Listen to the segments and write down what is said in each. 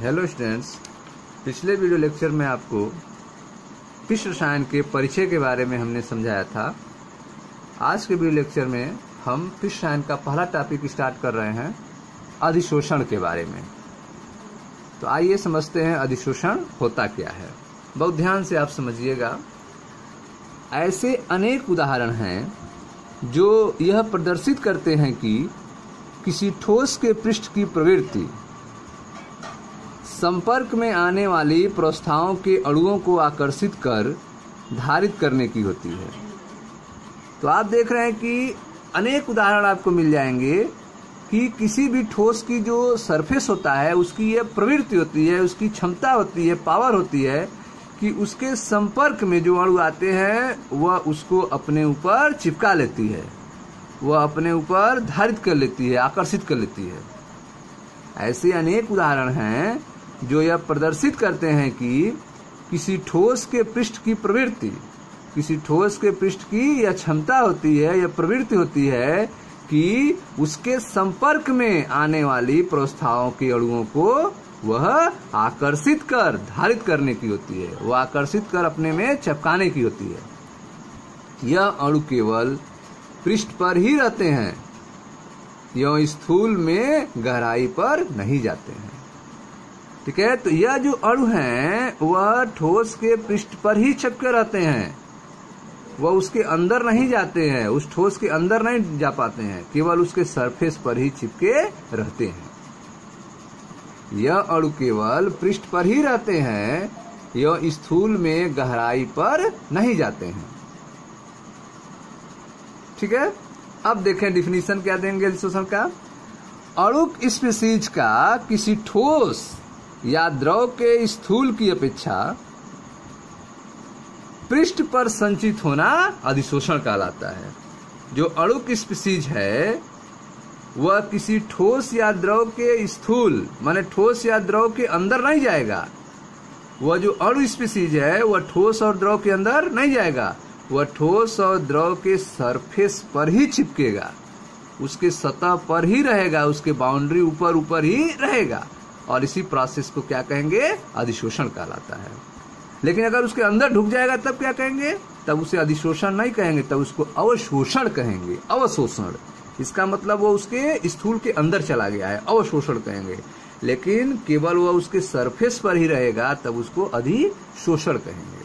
Hello students, पिछले video lecture में आपको पिष्ट रसायन के परिचय के बारे में हमने समझाया था। आज के वीडियो लेक्चर में हम पिष्ट रसायन का पहला टॉपिक स्टार्ट कर रहे हैं, अधिशोषण के बारे में। तो आइए समझते हैं अधिशोषण होता क्या है। बहुत ध्यान से आप समझिएगा। ऐसे अनेक उदाहरण हैं जो यह प्रदर्शित करते हैं कि किसी ठोस के पृष्ठ की प्रवृत्ति संपर्क में आने वाली प्रस्थाओं के अणुओं को आकर्षित कर धारित करने की होती है। तो आप देख रहे हैं कि अनेक उदाहरण आपको मिल जाएंगे कि किसी भी ठोस की जो सरफेस होता है उसकी यह प्रवृत्ति होती है, उसकी क्षमता होती है, पावर होती है कि उसके संपर्क में जो अणु आते हैं वह उसको अपने ऊपर चिपका लेती है, वह अपने ऊपर धारित कर लेती है, आकर्षित कर लेती है। ऐसे अनेक उदाहरण हैं जो यह प्रदर्शित करते हैं कि किसी ठोस के पृष्ठ की प्रवृत्ति, किसी ठोस के पृष्ठ की यह क्षमता होती है, यह प्रवृत्ति होती है कि उसके संपर्क में आने वाली प्रस्थाओं के अणुओं को वह आकर्षित कर धारित करने की होती है, वह आकर्षित कर अपने में चिपकाने की होती है। यह अणु केवल पृष्ठ पर ही रहते हैं, यह स्थूल में गहराई पर नहीं जाते हैं। ठीक है, तो यह जो अणु हैं वह ठोस के पृष्ठ पर ही चिपके रहते हैं, वह उसके अंदर नहीं जाते हैं, उस ठोस के अंदर नहीं जा पाते हैं, केवल उसके सरफेस पर ही चिपके रहते हैं। यह अणु केवल पृष्ठ पर ही रहते हैं, यह स्थूल में गहराई पर नहीं जाते हैं। ठीक है, अब देखें डिफिनीशन क्या देंगे अधिशोषण का। अणुक स्पीशीज का किसी ठोस या द्रव के स्थूल की अपेक्षा पृष्ठ पर संचित होना अधिशोषण कहलाता है। जो अणुक स्पीशीज है वह किसी ठोस या द्रव के स्थूल माने ठोस या द्रव के अंदर नहीं जाएगा। वह जो अणु स्पीशीज है वह ठोस और द्रव के अंदर नहीं जाएगा, वह ठोस और द्रव के सरफेस पर ही चिपकेगा, उसके सतह पर ही रहेगा, उसके बाउंड्री ऊपर ऊपर ही रहेगा, और इसी प्रोसेस को क्या कहेंगे, अधिशोषण कहलाता है। लेकिन अगर उसके अंदर ढुक जाएगा तब क्या कहेंगे, तब उसे अधिशोषण नहीं कहेंगे, तब उसको अवशोषण कहेंगे। अवशोषण इसका मतलब वो उसके स्थूल के अंदर चला गया है, अवशोषण कहेंगे। लेकिन केवल वह उसके सरफेस पर ही रहेगा तब उसको अधिशोषण कहेंगे।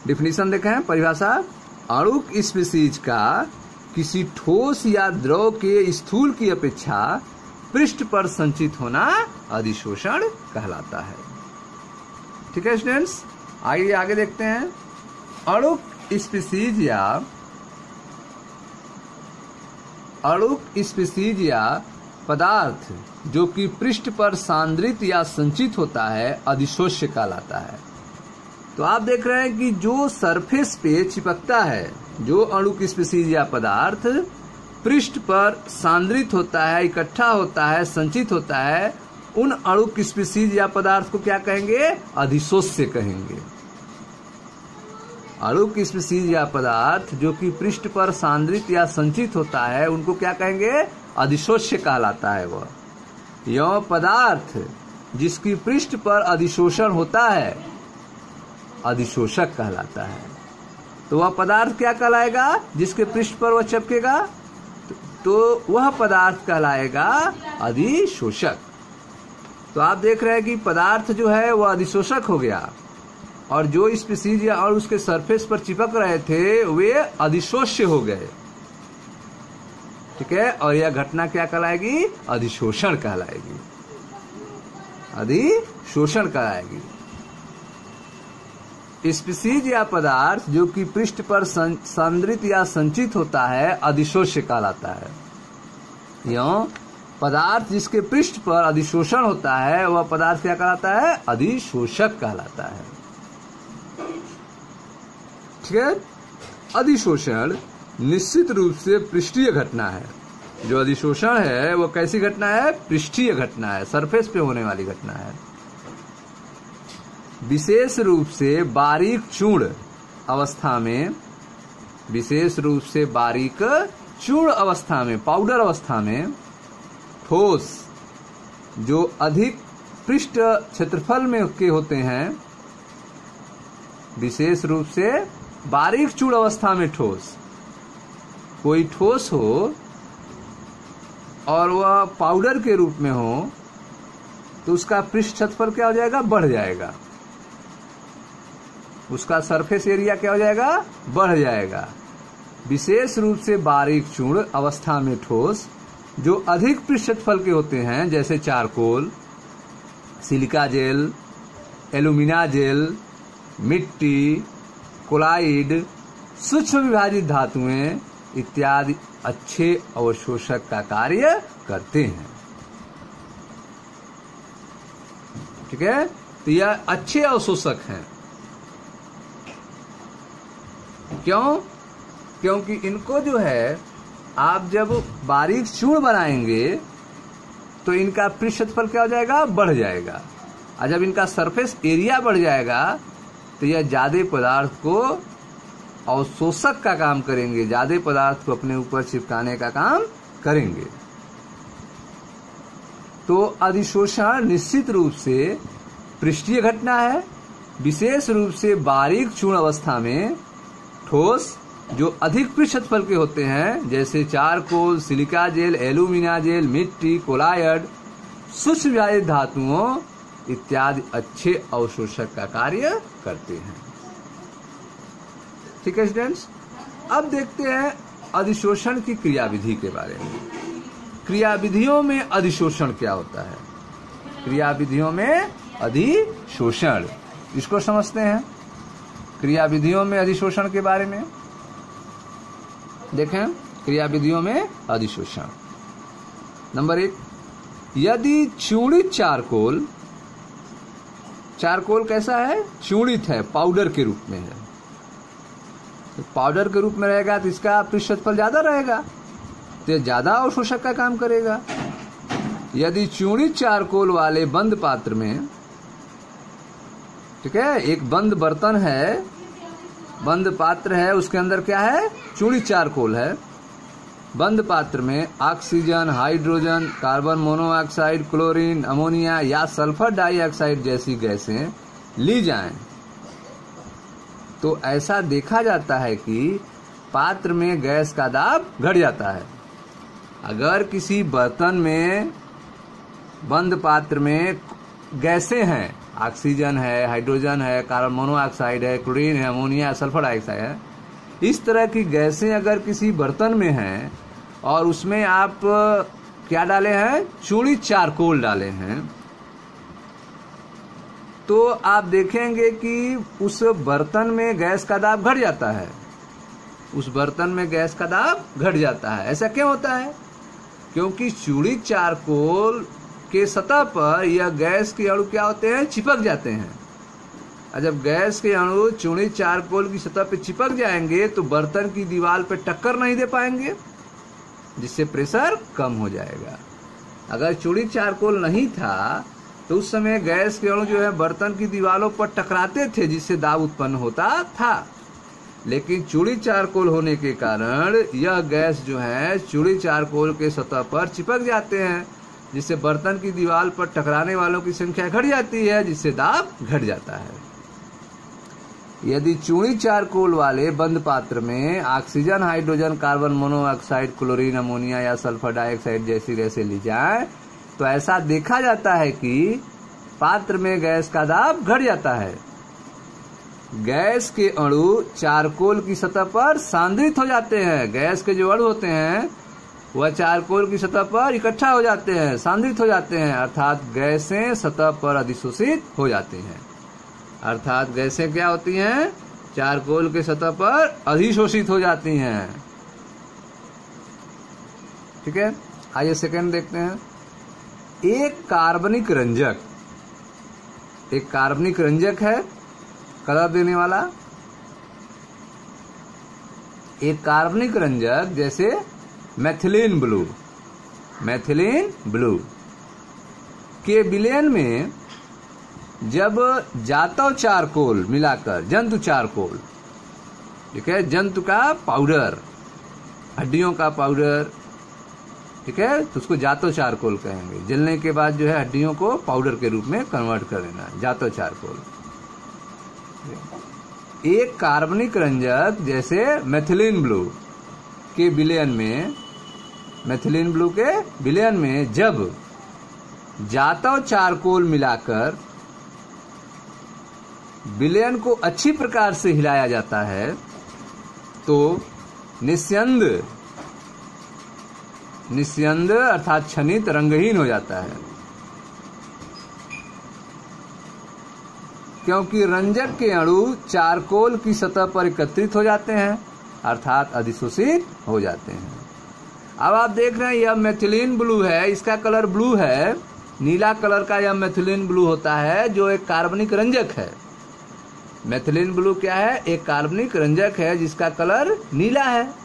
डिफिनीशन देखें, परिभाषा। अणुक स्पीशीज का किसी ठोस या द्रव के स्थूल की अपेक्षा पृष्ठ पर संचित होना अधिशोषण कहलाता है। ठीक है स्टूडेंट्स, आइए आगे देखते हैं। अणुक स्पीशीज या पदार्थ जो कि पृष्ठ पर सांद्रित या संचित होता है अधिशोष्य कहलाता है। तो आप देख रहे हैं कि जो सरफेस पे चिपकता है, जो अणुक स्पीशीज या पदार्थ पृष्ठ पर सांद्रित होता है, इकट्ठा होता है, संचित होता है, उन अणुक स्पीशीज या पदार्थ को क्या कहेंगे, अधिशोष्य कहेंगे। अणुक स्पीशीज या पदार्थ जो कि पृष्ठ पर सांद्रित या संचित होता है उनको क्या कहेंगे, अधिशोष्य कहलाता है। वह यह पदार्थ जिसकी पृष्ठ पर अधिशोषण होता है अधिशोषक कहलाता है। तो वह पदार्थ क्या कहलाएगा, जिसके पृष्ठ पर वह चिपकेगा, तो वह पदार्थ कहलाएगा अधिशोषक। तो आप देख रहे हैं कि पदार्थ जो है वह अधिशोषक हो गया, और जो स्पीशीज या और उसके सरफेस पर चिपक रहे थे वे अधिशोष्य हो गए। ठीक है, और यह घटना क्या कहलाएगी, अधिशोषण कहलाएगी, अधिशोषण कहलाएगी। स्पीशीज या पदार्थ जो कि पृष्ठ पर सांद्रित या संचित होता है अधिशोष्य कहलाता है। यह पदार्थ जिसके पृष्ठ पर अधिशोषण होता है वह पदार्थ क्या कहलाता है, अधिशोषक कहलाता है। ठीक है, अधिशोषण निश्चित रूप से पृष्ठीय घटना है। जो अधिशोषण है वह कैसी घटना है, पृष्ठीय घटना है, सरफेस पे होने वाली घटना है। विशेष रूप से बारीक चूर्ण अवस्था में, विशेष रूप से बारीक चूर्ण अवस्था में, पाउडर अवस्था में ठोस जो अधिक पृष्ठ क्षेत्रफल में के होते हैं, विशेष रूप से बारीक चूर्ण अवस्था में ठोस। कोई ठोस हो और वह पाउडर के रूप में हो तो उसका पृष्ठ क्षेत्रफल क्या हो जाएगा? बढ़ जाएगा। उसका सरफेस एरिया क्या हो जाएगा? बढ़ जाएगा। विशेष रूप से बारीक चूर्ण अवस्था में ठोस जो अधिक पृष्ठ क्षेत्रफल के होते हैं, जैसे charcoal, silica gel, alumina gel, मिट्टी, कोलाइड, सूक्ष्म विभाजित धातुएं इत्यादि अच्छे अवशोषक का कार्य करते हैं। ठीक है, तो यह अच्छे अवशोषक हैं। क्यों? क्योंकि इनको जो है आप जब बारीक चूर्ण बनाएंगे तो इनका पृष्ठ क्षेत्रफल क्या हो जाएगा? बढ़ जाएगा। और जब इनका सरफेस एरिया बढ़ जाएगा तो यह ज्यादा पदार्थ को अवशोषक का काम करेंगे, ज्यादा पदार्थ को अपने ऊपर चिपकाने का काम करेंगे। तो अधिशोषण निश्चित रूप से पृष्ठीय घटना है, विशेष रूप से बारीक चूर्ण अवस्था में ठोस जो अधिक पृष्ठ क्षेत्रफल के होते हैं, जैसे charcoal, silica gel, alumina gel, मिट्टी, कोलायड, सूक्ष्म विभाजित धातुओं इत्यादि अच्छे अवशोषक का कार्य करते हैं। ठीक है स्टूडेंट्स, अब देखते हैं अधिशोषण की क्रियाविधि के बारे में। क्रियाविधियों में अधिशोषण क्या होता है? क्रियाविधियों में अधिशोषण, इसको समझते हैं। क्रियाविधियों में अधिशोषण के बारे में देखें। क्रियाविधियों में अधिशोषण, नंबर 1, यदि चूर्णित चारकोल, चारकोल कैसा है? चूर्णित है, पाउडर के रूप में है। तो पाउडर के रूप में रहेगा तो इसका पृष्ठ क्षेत्रफल ज्यादा रहेगा, तो ज्यादा अवशोषक का काम करेगा। यदि चूर्णित चारकोल वाले बंद पात्र में, ठीक है, एक बंद बर्तन है, बंद पात्र है, उसके अंदर क्या है? चूर्णित चारकोल है। बंद पात्र में oxygen, hydrogen, carbon monoxide, chlorine, ammonia या सल्फर डाइऑक्साइड जैसी गैसें ली जाएं तो ऐसा देखा जाता है कि पात्र में गैस का दाब घट जाता है। अगर किसी बर्तन में, बंद पात्र में गैसें हैं, ऑक्सीजन है, हाइड्रोजन है, कार्बन मोनोऑक्साइड है, क्लोरीन है, अमोनिया, सल्फर डाइऑक्साइड है, इस तरह की गैसें अगर किसी बर्तन में हैं और उसमें आप क्या डाले हैं? चूर्णित चारकोल डाले हैं, तो आप देखेंगे कि उस बर्तन में गैस का दाब घट जाता है। उस बर्तन में गैस का दाब घट जाता है। ऐसा क्यों होता है? क्योंकि चूर्णित चारकोल के सतह पर यह गैस के अणु क्या होते हैं? चिपक जाते हैं। और जब गैस के अणु चूर्णित चारकोल की सतह पर चिपक जाएंगे तो बर्तन की दीवार पर टक्कर नहीं दे पाएंगे, जिससे प्रेशर कम हो जाएगा। अगर चूर्णित चारकोल नहीं था तो उस समय गैस के अणु जो है बर्तन की दीवारों पर टकराते थे, जिससे दाब उत्पन्न होता था। लेकिन चूर्णित चारकोल होने के कारण यह गैस जो है चूर्णित चारकोल के सतह पर चिपक जाते हैं, जिससे बर्तन की दीवार पर टकराने वालों की संख्या घट जाती है, जिससे दाब घट जाता है। यदि चूर्णित चारकोल वाले बंद पात्र में oxygen, hydrogen, carbon monoxide, chlorine, ammonia या सल्फर डाइऑक्साइड जैसी गैसें ली जाए तो ऐसा देखा जाता है कि पात्र में गैस का दाब घट जाता है। गैस के अणु चारकोल की सतह पर सांद्रित हो जाते हैं। गैस के जो अणु होते हैं वह चारकोल की सतह पर इकट्ठा हो जाते हैं, सांद्रित हो जाते हैं, अर्थात गैसें सतह पर अधिशोषित हो जाती हैं। अर्थात गैसें क्या होती हैं? चारकोल के सतह पर अधिशोषित हो जाती हैं। ठीक है, आइए सेकंड देखते हैं। एक कार्बनिक रंजक, एक कार्बनिक रंजक है कलर देने वाला। एक कार्बनिक रंजक जैसे मैथिलीन ब्लू, मैथिलीन ब्लू के विलयन में जब जातव चारकोल मिलाकर, जंतु चारकोल, ठीक है, जंतु का पाउडर, हड्डियों का पाउडर ठीक है, तो उसको जातो चारकोल कहेंगे। जलने के बाद जो है हड्डियों को पाउडर के रूप में कन्वर्ट कर देना, जातो चारकोल। एक कार्बनिक रंजक जैसे मेथिलीन ब्लू के विलयन में, मेथिलीन ब्लू के विलयन में जब जातो चारकोल मिलाकर विलयन को अच्छी प्रकार से हिलाया जाता है तो निस्यंद अर्थात क्षणित रंगहीन हो जाता है, क्योंकि रंजक के अणु चारकोल की सतह पर एकत्रित हो जाते हैं अर्थात अधिशोषित हो जाते हैं। अब आप देख रहे हैं यह मेथिलीन ब्लू है, इसका कलर ब्लू है, नीला कलर का यह मेथिलीन ब्लू होता है जो एक कार्बनिक रंजक है। मेथिलीन ब्लू क्या है? एक कार्बनिक रंजक है जिसका कलर नीला है।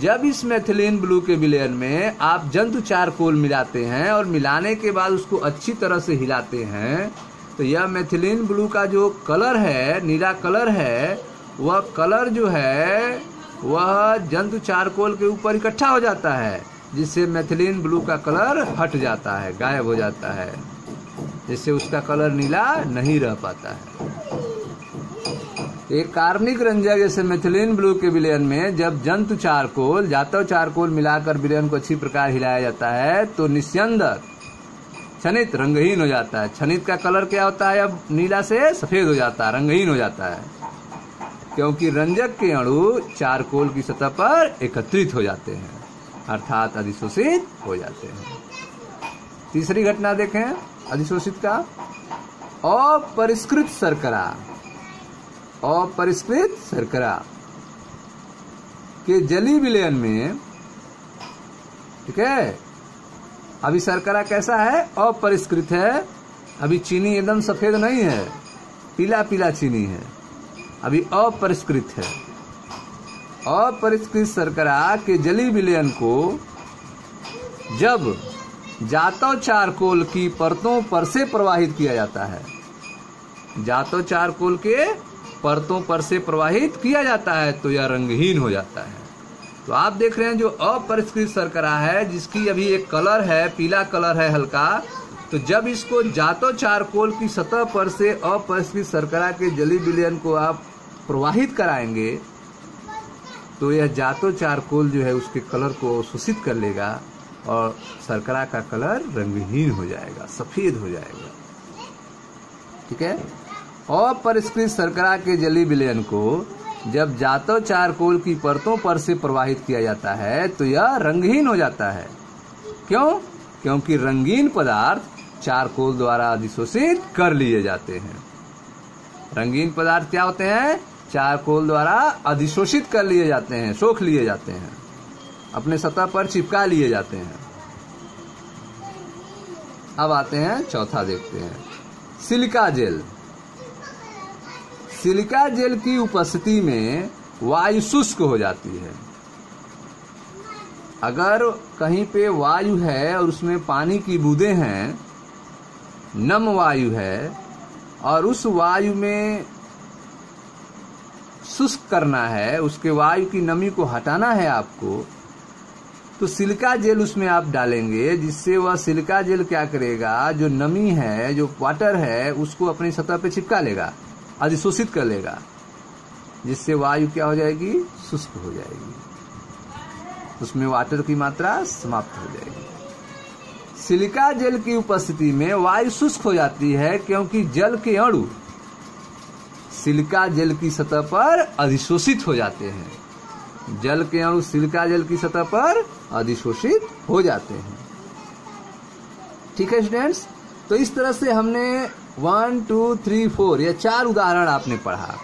जब इस मेथिलीन ब्लू के विलयन में आप जंतु चारकोल मिलाते हैं और मिलाने के बाद उसको अच्छी तरह से हिलाते हैं तो यह मेथिलीन ब्लू का जो कलर है, नीला कलर है, वह कलर जो है वह जंतु चारकोल के ऊपर इकट्ठा हो जाता है, जिससे मेथिलीन ब्लू का कलर हट जाता है, गायब हो जाता है, जिससे उसका कलर नीला नहीं रह पाता है। एक कार्बनिक रंजक जैसे मेथिलीन ब्लू के विलयन में जब जंतु चारकोल, जातो चारकोल मिलाकर विलयन को अच्छी प्रकार हिलाया जाता है तो निस्यंद क्षणित रंगहीन हो जाता है। क्षणित का कलर क्या होता है? अब नीला से सफेद हो जाता है, रंगहीन हो जाता है, क्योंकि रंजक के अणु चारकोल की सतह पर एकत्रित हो जाते हैं अर्थात अधिशोषित हो जाते हैं। तीसरी घटना देखें अधिशोषित का। अपरिष्कृत शर्करा, अपरिष्कृत शर्करा के जली विलयन में, ठीक है, अभी शर्करा कैसा है? अपरिष्कृत है, अभी चीनी एकदम सफेद नहीं है, पीला पीला चीनी है, अभी अपरिष्कृत है। अपरिष्कृत शर्करा के जली विलयन को जब जातो चारकोल की परतों पर से प्रवाहित किया जाता है, जातो चारकोल के परतों पर से प्रवाहित किया जाता है तो यह रंगहीन हो जाता है। तो आप देख रहे हैं जो अपरिष्कृत शर्करा है जिसकी अभी एक कलर है, पीला कलर है हल्का, तो जब इसको जातो चारकोल की सतह पर से अपरिष्कृत शर्करा के जली विलयन को आप प्रवाहित कराएंगे तो यह जातो चारकोल जो है उसके कलर को शोषित कर लेगा और शर्करा का कलर रंगहीन हो जाएगा, सफेद हो जाएगा। ठीक है, अपरिष्कृत शर्करा के जली विलयन को जब जातो चारकोल की परतों पर से प्रवाहित किया जाता है तो यह रंगहीन हो जाता है। क्यों? क्योंकि रंगीन पदार्थ चारकोल द्वारा अधिशोषित कर लिए जाते हैं। रंगीन पदार्थ क्या होते हैं? चारकोल द्वारा अधिशोषित कर लिए जाते हैं, सोख लिए जाते हैं, अपने सतह पर चिपका लिए जाते हैं। अब आते हैं चौथा, देखते हैं सिलिका जेल। सिलिका जेल की उपस्थिति में वायु शुष्क हो जाती है। अगर कहीं पे वायु है और उसमें पानी की बूंदें हैं, नम वायु है, और उस वायु में शुष्क करना है, उसके वायु की नमी को हटाना है आपको, तो सिलिका जेल उसमें आप डालेंगे, जिससे वह सिलिका जेल क्या करेगा, जो नमी है, जो वाटर है, उसको अपनी सतह पे चिपका लेगा, अधिशोषित कर लेगा, जिससे वायु क्या हो जाएगी? शुष्क हो जाएगी, उसमें वाटर की मात्रा समाप्त हो जाएगी। सिलिका जेल की उपस्थिति में वायु शुष्क हो जाती है क्योंकि जल के अणु सिलिका जेल की सतह पर अधिशोषित हो जाते हैं। जल के अणु सिलिका जेल की सतह पर अधिशोषित हो जाते हैं। ठीक है स्टूडेंट्स, तो इस तरह से हमने 1, 2, 3, 4 ये 4 उदाहरण आपने पढ़ा।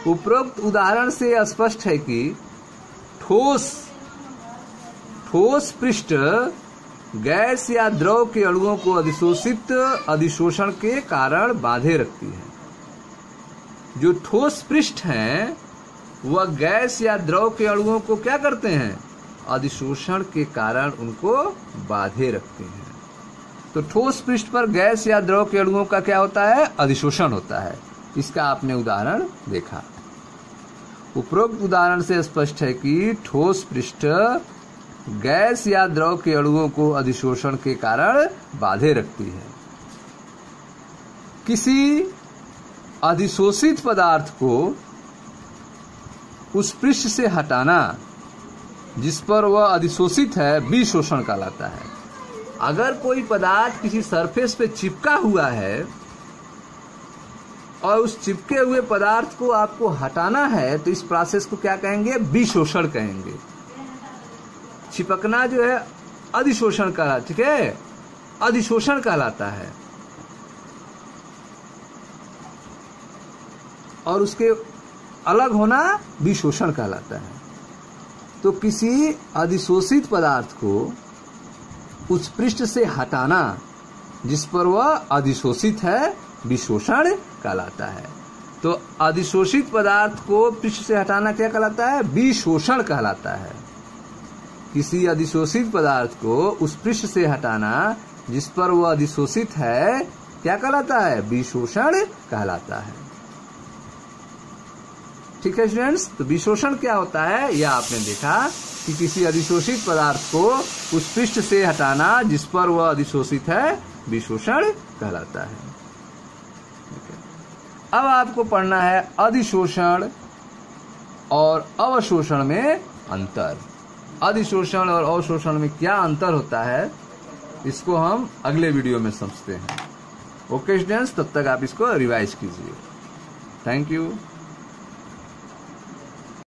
उपरोक्त उदाहरण से स्पष्ट है कि ठोस पृष्ठ गैस या द्रव के अणुओं को अधिशोषण के कारण बांधे रखती है। जो ठोस पृष्ठ हैं वह गैस या द्रव के अणुओं को क्या करते हैं? अधिशोषण के कारण उनको बांधे रखते हैं। तो ठोस पृष्ठ पर गैस या द्रव के अणुओं का क्या होता है? अधिशोषण होता है। इसका आपने उदाहरण देखा। उपरोक्त उदाहरण से स्पष्ट है कि ठोस पृष्ठ गैस या द्रव के अणुओं को अधिशोषण के कारण बांधे रखती है। किसी अधिशोषित पदार्थ को उस पृष्ठ से हटाना जिस पर वह अधिशोषित है विशोषण कहलाता है। अगर कोई पदार्थ किसी सरफेस पे चिपका हुआ है और उस चिपके हुए पदार्थ को आपको हटाना है तो इस प्रोसेस को क्या कहेंगे? विशोषण कहेंगे। चिपकना जो है अधिशोषण कहलाता, ठीक है, अधिशोषण कहलाता है। और उसके अलग होना विशोषण कहलाता है। तो किसी अधिशोषित पदार्थ को उस पृष्ठ से हटाना जिस पर वह अधिशोषित है विशोषण कहलाता है। तो अधिशोषित पदार्थ को पृष्ठ से हटाना क्या कहलाता है? विशोषण कहलाता है। किसी अधिशोषित पदार्थ को उस पृष्ठ से हटाना जिस पर वह अधिशोषित है क्या कहलाता है? विशोषण कहलाता है। ठीक है स्टूडेंट्स, तो विशोषण क्या होता है यह आपने देखा कि किसी अधिशोषित पदार्थ को उस पृष्ठ से हटाना जिस पर वह अधिशोषित है विशोषण कहलाता है। अब आपको पढ़ना है अधिशोषण और अवशोषण में अंतर। अधिशोषण और अवशोषण में क्या अंतर होता है इसको हम अगले वीडियो में समझते हैं। ओके स्टूडेंट्स, तब तक आप इसको रिवाइज कीजिए। Thank you.